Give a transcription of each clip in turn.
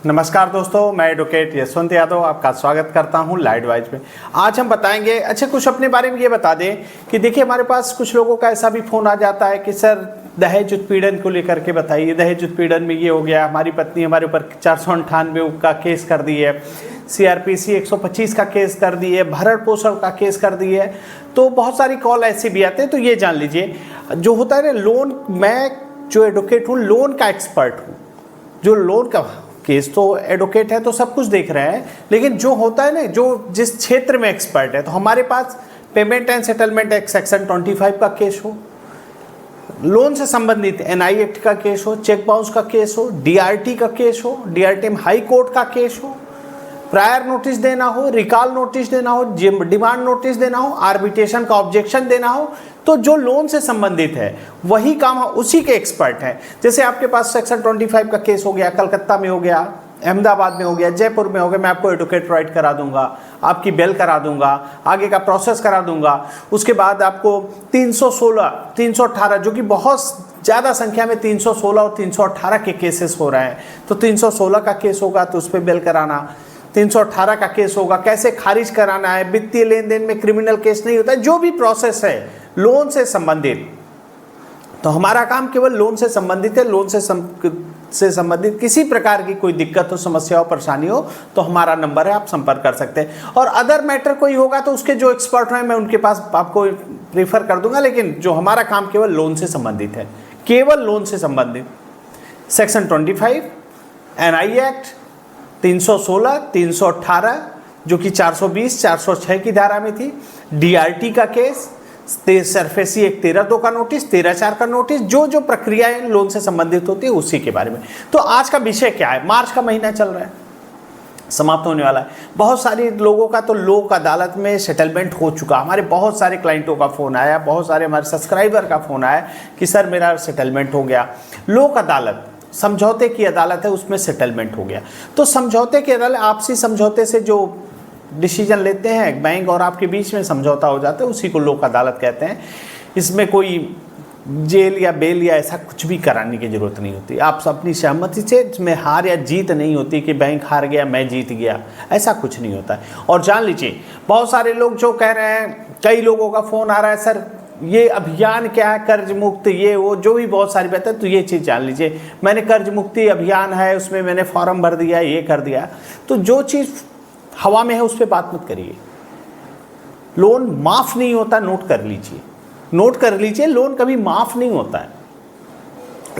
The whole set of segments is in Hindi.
नमस्कार दोस्तों, मैं एडवोकेट यशवंत यादव आपका स्वागत करता हूं लाइट वाइज में। आज हम बताएंगे कुछ अपने बारे में ये बता दें कि देखिए, हमारे पास कुछ लोगों का ऐसा भी फ़ोन आ जाता है कि सर दहेज उत्पीड़न को लेकर के बताइए। दहेज उत्पीड़न में ये हो गया, हमारी पत्नी हमारे ऊपर 498 का केस कर दी है, CRPC 125 का केस कर दी है, भरण पोषण का केस कर दी है। तो बहुत सारी कॉल ऐसे भी आते हैं। तो ये जान लीजिए, जो होता है ना लोन, मैं जो एडवोकेट हूँ लोन का एक्सपर्ट हूँ। जो लोन का केस तो एडवोकेट है तो सब कुछ देख रहे हैं, लेकिन जो होता है ना, जो जिस क्षेत्र में एक्सपर्ट है, तो हमारे पास payment and settlement act section 25 का केस हो, लोन से संबंधित NI एक्ट का केस हो, चेक बाउंस का केस हो, DRT का केस हो, DRT में हाई कोर्ट का केस हो, प्रायर नोटिस देना हो, रिकॉल नोटिस देना हो, डिमांड नोटिस देना हो, आर्बिट्रेशन का ऑब्जेक्शन देना हो, तो जो लोन से संबंधित है वही काम उसी के एक्सपर्ट हैं। जैसे आपके पास सेक्शन 25 का केस हो गया, कलकत्ता में हो गया, अहमदाबाद में हो गया, जयपुर में हो गया, मैं आपको एडवोकेट प्रोवाइड करा दूंगा, आपकी बेल करा दूंगा, आगे का प्रोसेस करा दूंगा। उसके बाद आपको 316, 318, जो कि बहुत ज़्यादा संख्या में 316 और 318 के केसेस हो रहे हैं, तो 316 का केस होगा तो उस पर बेल कराना, 318 का केस होगा, कैसे खारिज कराना है, वित्तीय लेन देन में क्रिमिनल केस नहीं होता है, जो भी प्रोसेस है लोन से संबंधित, तो हमारा काम केवल लोन से संबंधित है। लोन से संबंधित किसी प्रकार की कोई दिक्कत हो, समस्या हो, परेशानी हो, तो हमारा नंबर है, आप संपर्क कर सकते हैं। और अदर मैटर कोई होगा तो उसके जो एक्सपर्ट हैं मैं उनके पास आपको प्रीफर कर दूंगा, लेकिन जो हमारा काम केवल लोन से संबंधित है, केवल लोन से संबंधित। सेक्शन 25 NI एक्ट 316, 318 जो कि 420, 406 की धारा में थी, DRT का केस, सरफेसी एक 13(2) का नोटिस, 13(4) का नोटिस, जो प्रक्रियाएं लोन से संबंधित होती है उसी के बारे में। तो आज का विषय क्या है? मार्च का महीना चल रहा है, समाप्त होने वाला है। बहुत सारे लोगों का तो लोक अदालत में सेटलमेंट हो चुका। हमारे बहुत सारे क्लाइंटों का फ़ोन आया, बहुत सारे हमारे सब्सक्राइबर का फ़ोन आया कि सर मेरा सेटलमेंट हो गया। लोक अदालत समझौते की अदालत है, उसमें सेटलमेंट हो गया। तो समझौते की अदालत आपसी समझौते से जो डिसीजन लेते हैं बैंक और आपके बीच में समझौता हो जाता है, उसी को लोक अदालत कहते हैं। इसमें कोई जेल या बेल या ऐसा कुछ भी कराने की ज़रूरत नहीं होती। आप अपनी सहमति से, इसमें हार या जीत नहीं होती कि बैंक हार गया मैं जीत गया, ऐसा कुछ नहीं होता है। और जान लीजिए, बहुत सारे लोग जो कह रहे हैं, कई लोगों का फ़ोन आ रहा है, सर ये अभियान क्या है, कर्ज मुक्त, ये वो जो भी बहुत सारी बातें, तो ये चीज़ जान लीजिए, मैंने कर्ज मुक्ति अभियान है, उसमें मैंने फॉर्म भर दिया, ये कर दिया। तो जो चीज़ हवा में है उस पर बात मत करिए। लोन माफ़ नहीं होता, नोट कर लीजिए, नोट कर लीजिए, लोन कभी माफ़ नहीं होता है।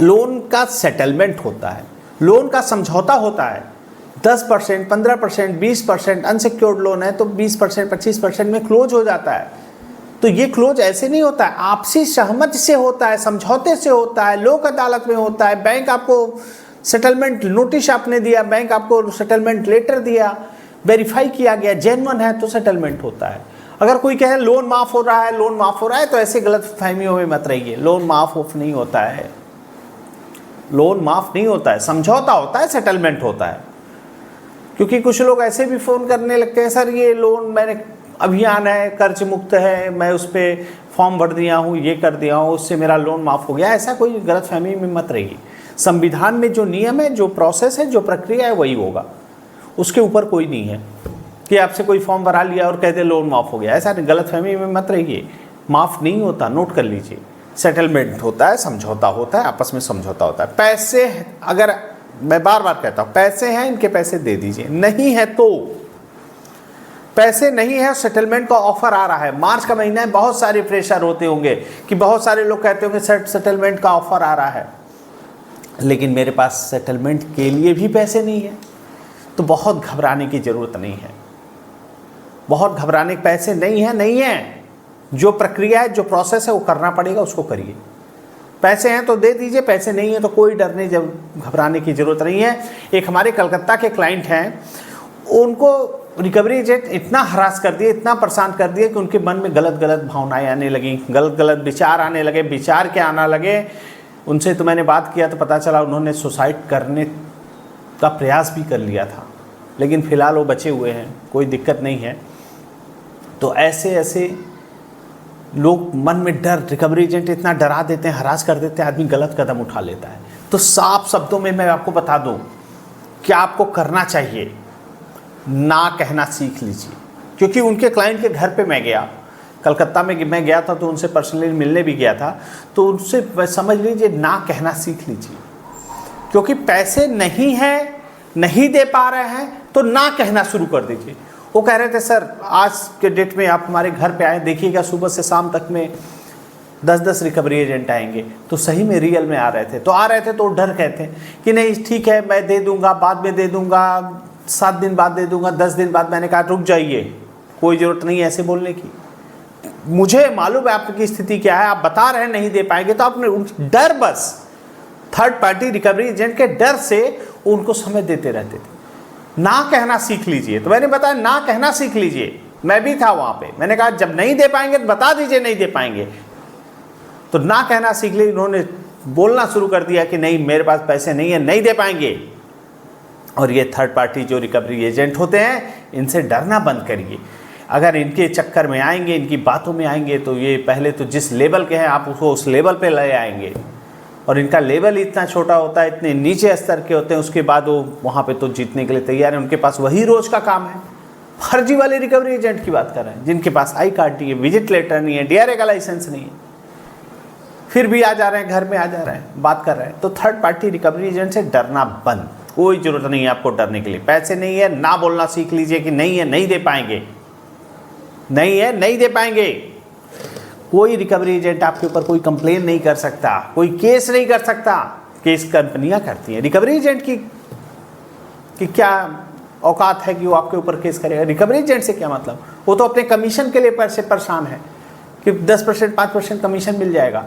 लोन का सेटलमेंट होता है, लोन का समझौता होता है। 10%, 15%, 20% अनसिक्योर्ड लोन है तो 20%, 25% में क्लोज हो जाता है। तो ये क्लोज ऐसे नहीं होता है, आपसी सहमति से होता है, समझौते से होता है, लोक अदालत में होता है। बैंक आपको सेटलमेंट नोटिस आपने दिया, बैंक आपको सेटलमेंट लेटर दिया, वेरीफाई किया गया, जेन्युइन है तो सेटलमेंट होता है। अगर कोई कहे लोन माफ़ हो रहा है, लोन माफ़ हो रहा है, तो ऐसे गलत फहमियों में मत रहिए। लोन माफ़ नहीं होता है, लोन माफ़ नहीं होता है, समझौता होता है, सेटलमेंट होता है। क्योंकि कुछ लोग ऐसे भी फ़ोन करने लगते हैं, सर ये लोन मैंने अभियान है, कर्ज मुक्त है, मैं उस पर फॉर्म भर दिया हूँ, ये कर दिया हूँ, उससे मेरा लोन माफ़ हो गया। ऐसा कोई गलतफहमी में मत रहिए। संविधान में जो नियम है, जो प्रोसेस है, जो प्रक्रिया है, वही होगा, उसके ऊपर कोई नहीं है कि आपसे कोई फॉर्म भरा लिया और कहते लोन माफ़ हो गया। ऐसा गलतफहमी में मत रहिए, माफ़ नहीं होता, नोट कर लीजिए। सेटलमेंट होता है, समझौता होता है, आपस में समझौता होता है। पैसे, अगर मैं बार बार कहता हूँ, पैसे हैं इनके पैसे दे दीजिए, नहीं है तो पैसे नहीं है, सेटलमेंट का ऑफर आ रहा है, मार्च का महीना है, बहुत सारे प्रेशर होते होंगे कि बहुत सारे लोग कहते होंगे सर सेटलमेंट का ऑफर आ रहा है, लेकिन मेरे पास सेटलमेंट के लिए भी पैसे नहीं है। तो बहुत घबराने की ज़रूरत नहीं है, बहुत घबराने के पैसे नहीं है। जो प्रक्रिया है, जो प्रोसेस है, वो करना पड़ेगा, उसको करिए। पैसे हैं तो दे दीजिए, पैसे नहीं है तो कोई डर नहीं, जब घबराने की ज़रूरत नहीं है। एक हमारे कलकत्ता के क्लाइंट हैं, उनको रिकवरी एजेंट इतना हरास कर दिए, इतना परेशान कर दिए कि उनके मन में गलत गलत भावनाएं आने लगी, गलत गलत विचार आने लगे। विचार क्या आना लगे, उनसे तो मैंने बात किया तो पता चला उन्होंने सुसाइड करने का प्रयास भी कर लिया था, लेकिन फ़िलहाल वो बचे हुए हैं, कोई दिक्कत नहीं है। तो ऐसे ऐसे लोग मन में डर, रिकवरी एजेंट इतना डरा देते हैं, हरास कर देते हैं, आदमी गलत कदम उठा लेता है। तो साफ शब्दों में मैं आपको बता दूं, क्या आपको करना चाहिए, ना कहना सीख लीजिए। क्योंकि उनके क्लाइंट के घर पे मैं गया, कलकत्ता में मैं गया था, तो उनसे पर्सनली मिलने भी गया था, तो उनसे समझ लीजिए ना कहना सीख लीजिए। क्योंकि पैसे नहीं हैं, नहीं दे पा रहे हैं, तो ना कहना शुरू कर दीजिए। वो कह रहे थे सर आज के डेट में आप हमारे घर पे आए, देखिएगा सुबह से शाम तक में 10-10 रिकवरी एजेंट आएंगे। तो सही में रियल में आ रहे थे, तो डर कहते हैं कि नहीं ठीक है मैं दे दूंगा, बाद में दे दूंगा, 7 दिन बाद दे दूंगा, 10 दिन बाद। मैंने कहा रुक जाइए, कोई ज़रूरत नहीं ऐसे बोलने की। मुझे मालूम है आपकी स्थिति क्या है, आप बता रहे हैं नहीं दे पाएंगे, तो आपने डर, बस थर्ड पार्टी रिकवरी एजेंट के डर से उनको समय देते रहते थे। ना कहना सीख लीजिए। तो मैंने बताया ना कहना सीख लीजिए। मैं भी था वहाँ पे, मैंने कहा जब नहीं दे पाएंगे तो बता दीजिए नहीं दे पाएंगे, तो ना कहना सीख लीजिए। उन्होंने बोलना शुरू कर दिया कि नहीं मेरे पास पैसे नहीं है, नहीं दे पाएंगे। और ये थर्ड पार्टी जो रिकवरी एजेंट होते हैं, इनसे डरना बंद करिए। अगर इनके चक्कर में आएंगे, इनकी बातों में आएंगे, तो ये पहले तो जिस लेवल के हैं आप उसको उस लेवल पे ले आएंगे, और इनका लेवल इतना छोटा होता है, इतने नीचे स्तर के होते हैं, उसके बाद वो वहाँ पे तो जीतने के लिए तैयार हैं। उनके पास वही रोज का काम है। फर्जी वाले रिकवरी एजेंट की बात कर रहे हैं, जिनके पास आई कार्ड नहीं है, विजिट लेटर नहीं है, DRA का लाइसेंस नहीं है, फिर भी आ जा रहे हैं, घर में आ जा रहे हैं, बात कर रहे हैं। तो थर्ड पार्टी रिकवरी एजेंट से डरना बंद, कोई जरूरत नहीं है आपको डरने के लिए। पैसे नहीं है, ना बोलना सीख लीजिए कि नहीं है नहीं दे पाएंगे, नहीं है नहीं दे पाएंगे। कोई रिकवरी एजेंट आपके ऊपर कोई कंप्लेन नहीं कर सकता, कोई केस नहीं कर सकता। केस कंपनियां करती हैं। रिकवरी एजेंट की क्या औकात है कि वो आपके ऊपर केस करेगा? रिकवरी एजेंट से क्या मतलब? वो तो अपने कमीशन के लिए पैसे परेशान है कि 10% 5% कमीशन मिल जाएगा।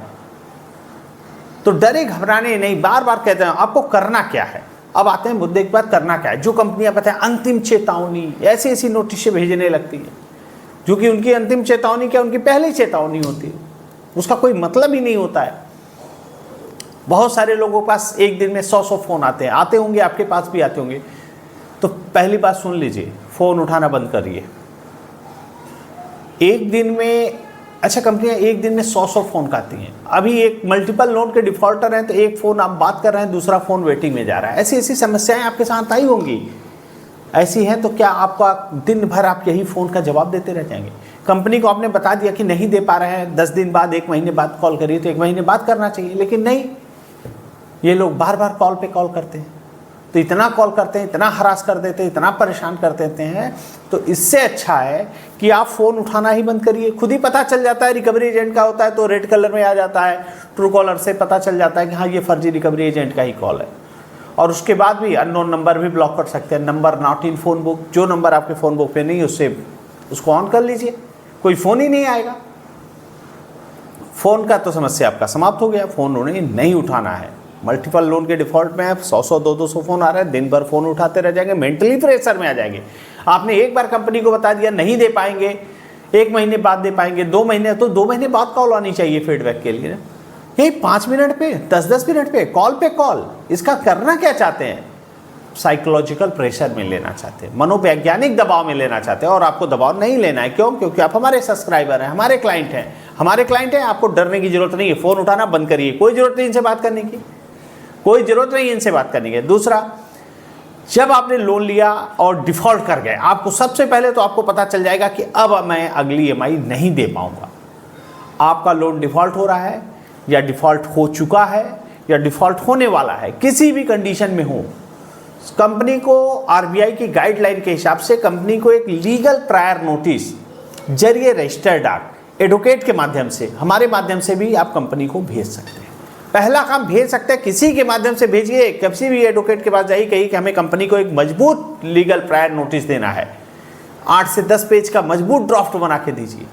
तो डरे घबराने नहीं, बार बार कहते हैं आपको करना क्या है। अब आते हैं मुद्दे के बाद, करना क्या है। जो कंपनियां बताएं अंतिम चेतावनी, ऐसी ऐसी नोटिसें भेजने लगती हैं, जो कि उनकी अंतिम चेतावनी क्या, उनकी पहली चेतावनी होती है, उसका कोई मतलब ही नहीं होता है। बहुत सारे लोगों के पास एक दिन में 100 फ़ोन आते हैं, आते होंगे, आपके पास भी आते होंगे। तो पहली बात सुन लीजिए, फ़ोन उठाना बंद करिए। एक दिन में, अच्छा कंपनियां एक दिन में 100 फ़ोन आती हैं। अभी एक मल्टीपल लोन के डिफॉल्टर हैं, तो एक फ़ोन आप बात कर रहे हैं, दूसरा फ़ोन वेटिंग में जा रहा है। ऐसी ऐसी समस्याएं आपके साथ आई होंगी। ऐसी है तो क्या आपका दिन भर आप यही फ़ोन का जवाब देते रह जाएंगे? कंपनी को आपने बता दिया कि नहीं दे पा रहे हैं, 10 दिन बाद, 1 महीने बाद कॉल करिए, तो 1 महीने बाद करना चाहिए, लेकिन नहीं, ये लोग बार बार कॉल पे कॉल करते हैं। तो इतना कॉल करते हैं, इतना हरास कर देते हैं, इतना परेशान कर देते हैं। तो इससे अच्छा है कि आप फ़ोन उठाना ही बंद करिए। खुद ही पता चल जाता है, रिकवरी एजेंट का होता है तो रेड कलर में आ जाता है, ट्रू कॉलर से पता चल जाता है कि हाँ ये फर्जी रिकवरी एजेंट का ही कॉल है। और उसके बाद भी अननोन नंबर भी ब्लॉक कर सकते हैं। Number not in phone book, जो नंबर आपके फ़ोन बुक पे नहीं उससे उसको ऑन कर लीजिए, कोई फ़ोन ही नहीं आएगा। फ़ोन का तो समस्या आपका समाप्त हो गया, फ़ोन उन्हें नहीं उठाना है। मल्टीपल लोन के डिफ़ॉल्ट में आप 100 200 फ़ोन आ रहे हैं, दिन भर फ़ोन उठाते रह जाएंगे, मेंटली प्रेशर में आ जाएंगे। आपने एक बार कंपनी को बता दिया नहीं दे पाएंगे, 1 महीने बाद दे पाएंगे, 2 महीने, तो 2 महीने बाद कॉल आनी चाहिए फीडबैक के लिए। यही 5 मिनट पे, 10-10 मिनट पे कॉल कॉल। इसका करना क्या चाहते हैं? साइकोलॉजिकल प्रेशर में लेना चाहते हैं, मनोवैज्ञानिक दबाव में लेना चाहते हैं। और आपको दबाव नहीं लेना है। क्यों? क्योंकि आप हमारे सब्सक्राइबर हैं, हमारे क्लाइंट हैं, आपको डरने की जरूरत नहीं है। फ़ोन उठाना बंद करिए, कोई ज़रूरत नहीं इनसे बात करने की, कोई ज़रूरत नहीं इनसे बात करने की। दूसरा, जब आपने लोन लिया और डिफ़ॉल्ट कर गए, आपको सबसे पहले तो आपको पता चल जाएगा कि अब मैं अगली EMI नहीं दे पाऊँगा। आपका लोन डिफ़ॉल्ट हो रहा है, या डिफ़ॉल्ट हो चुका है, या डिफ़ॉल्ट होने वाला है, किसी भी कंडीशन में हो, कंपनी को RBI की गाइडलाइन के हिसाब से कंपनी को एक लीगल प्रायर नोटिस जरिए रजिस्टर्ड डाक एडवोकेट के माध्यम से, हमारे माध्यम से भी आप कंपनी को भेज सकते हैं। पहला काम भेज सकते हैं, किसी के माध्यम से भेजिए, किसी भी एडवोकेट के पास जाइए, कहिए कि हमें कंपनी को एक मजबूत लीगल प्रायर नोटिस देना है, 8 से 10 पेज का मजबूत ड्राफ्ट बना के दीजिए,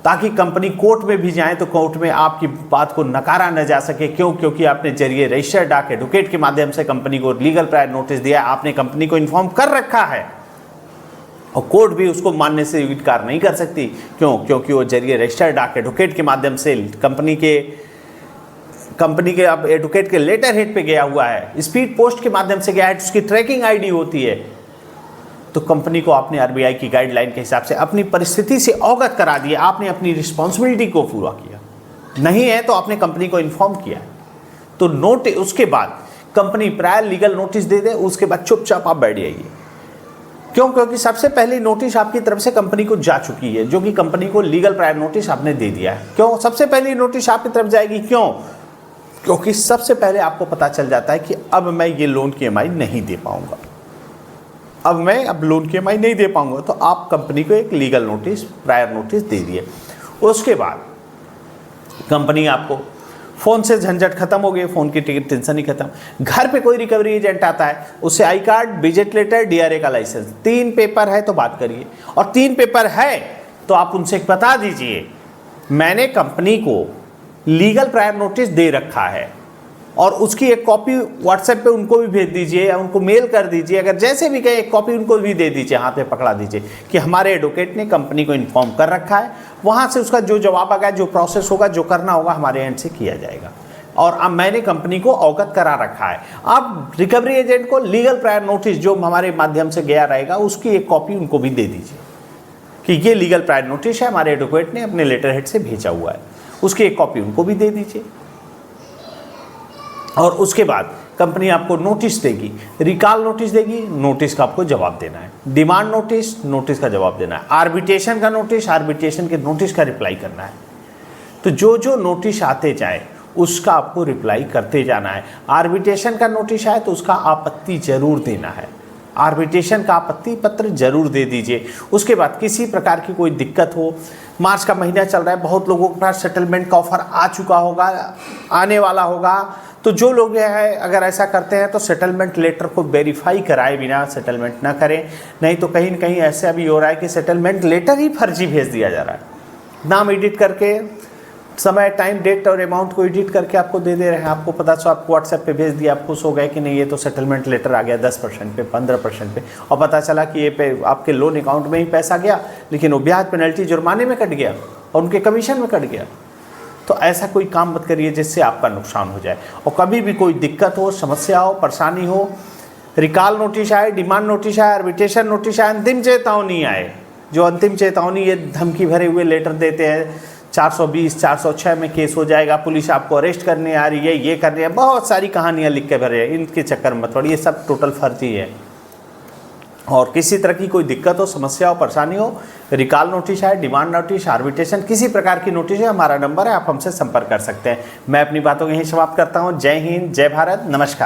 ताकि कंपनी कोर्ट में भी जाए तो कोर्ट में आपकी बात को नकारा न जा सके। क्यों? क्योंकि आपने जरिए रजिस्टर्ड डाक एडवोकेट के माध्यम से कंपनी को लीगल प्रायर नोटिस दिया, आपने कंपनी को इन्फॉर्म कर रखा है, और कोर्ट भी उसको मानने से इनकार नहीं कर सकती। क्यों? क्योंकि वो जरिए रजिस्टर्ड डाक एडवोकेट के माध्यम से कंपनी के अब एडवोकेट के लेटर हेड पे गया हुआ है, स्पीड पोस्ट के माध्यम से गया है, उसकी ट्रैकिंग ID होती है। तो कंपनी को आपने RBI की गाइडलाइन के हिसाब से अपनी परिस्थिति से अवगत करा दिया, आपने अपनी रिस्पॉन्सिबिलिटी को पूरा किया। नहीं है तो आपने कंपनी को इन्फॉर्म किया। तो नोट, उसके बाद कंपनी प्रायर लीगल नोटिस दे दे, उसके बाद चुपचाप आप बैठ जाइए। क्यों? क्योंकि सबसे पहली नोटिस आपकी तरफ से कंपनी को जा चुकी है, जो कि कंपनी को लीगल प्रायर नोटिस आपने दे दिया है। क्यों सबसे पहली नोटिस आपकी तरफ जाएगी? क्यों? क्योंकि सबसे पहले आपको पता चल जाता है कि अब मैं ये लोन की EMI नहीं दे पाऊंगा, अब लोन की EMI नहीं दे पाऊंगा, तो आप कंपनी को एक लीगल नोटिस, प्रायर नोटिस दे दिए। उसके बाद कंपनी आपको फ़ोन से झंझट खत्म हो गई, फ़ोन की टिकट टेंशन ही खत्म। घर पे कोई रिकवरी एजेंट आता है, उससे I card, visit letter, DRA का लाइसेंस, 3 पेपर है तो बात करिए। और 3 पेपर है तो आप उनसे बता दीजिए मैंने कंपनी को लीगल प्रायर नोटिस दे रखा है, और उसकी एक कॉपी व्हाट्सएप पे उनको भी भेज दीजिए या उनको मेल कर दीजिए, अगर जैसे भी कहे एक कॉपी उनको भी दे दीजिए, हाथ में पकड़ा दीजिए कि हमारे एडवोकेट ने कंपनी को इन्फॉर्म कर रखा है। वहाँ से उसका जो जवाब आएगा, जो प्रोसेस होगा, जो करना होगा हमारे एंड से किया जाएगा, और अब मैंने कंपनी को अवगत करा रखा है। अब रिकवरी एजेंट को लीगल प्रायर नोटिस जो हमारे माध्यम से गया रहेगा, उसकी एक कॉपी उनको भी दे दीजिए कि ये लीगल प्रायर नोटिस है, हमारे एडवोकेट ने अपने लेटर हेड से भेजा हुआ है, उसकी एक कॉपी उनको भी दे दीजिए। और उसके बाद कंपनी आपको नोटिस देगी, रिकॉल नोटिस देगी, नोटिस का आपको जवाब देना है। डिमांड नोटिस, नोटिस का जवाब देना है। आर्बिट्रेशन का नोटिस, आर्बिट्रेशन के नोटिस का रिप्लाई करना है। तो जो जो नोटिस आते जाए उसका आपको रिप्लाई करते जाना है। आर्बिट्रेशन का नोटिस आए तो उसका आपत्ति जरूर देना है, आर्बिट्रेशन का आपत्ति पत्र जरूर दे दीजिए। उसके बाद किसी प्रकार की कोई दिक्कत हो, मार्च का महीना चल रहा है, बहुत लोगों के पास सेटलमेंट का ऑफर आ चुका होगा, आने वाला होगा, तो जो लोग हैं अगर ऐसा करते हैं तो सेटलमेंट लेटर को वेरीफाई कराए बिना सेटलमेंट ना करें। नहीं तो कहीं न कहीं ऐसा भी हो रहा है कि सेटलमेंट लेटर ही फर्जी भेज दिया जा रहा है, नाम एडिट करके, समय, टाइम, डेट और अमाउंट को एडिट करके आपको दे दे रहे हैं। आपको पता चला, आपको व्हाट्सएप पे भेज दिया, आप खुश हो गए कि नहीं ये तो सेटलमेंट लेटर आ गया 10% पे, 15% पे, और पता चला कि ये पे आपके लोन अकाउंट में ही पैसा गया, लेकिन वो ब्याज पेनल्टी जुर्माने में कट गया और उनके कमीशन में कट गया। तो ऐसा कोई काम मत करिए जिससे आपका नुकसान हो जाए। और कभी भी कोई दिक्कत हो, समस्या हो, परेशानी हो, रिकॉल नोटिस आए, डिमांड नोटिस आए, आर्बिट्रेशन नोटिस आए, अंतिम चेतावनी आए, जो अंतिम चेतावनी ये धमकी भरे हुए लेटर देते हैं 420, 406 में केस हो जाएगा, पुलिस आपको अरेस्ट करने आ रही है, ये करने, बहुत सारी कहानियाँ लिख के भरे हैं, इनके चक्कर में मत पड़िए, ये सब टोटल फर्जी है। और किसी तरह की कोई दिक्कत हो, समस्या हो, परेशानी हो, रिकॉल नोटिस है, डिमांड नोटिस, आर्बिट्रेशन, किसी प्रकार की नोटिस है, हमारा नंबर है, आप हमसे संपर्क कर सकते हैं। मैं अपनी बातों को यहीं समाप्त करता हूँ। जय हिंद, जय भारत, नमस्कार।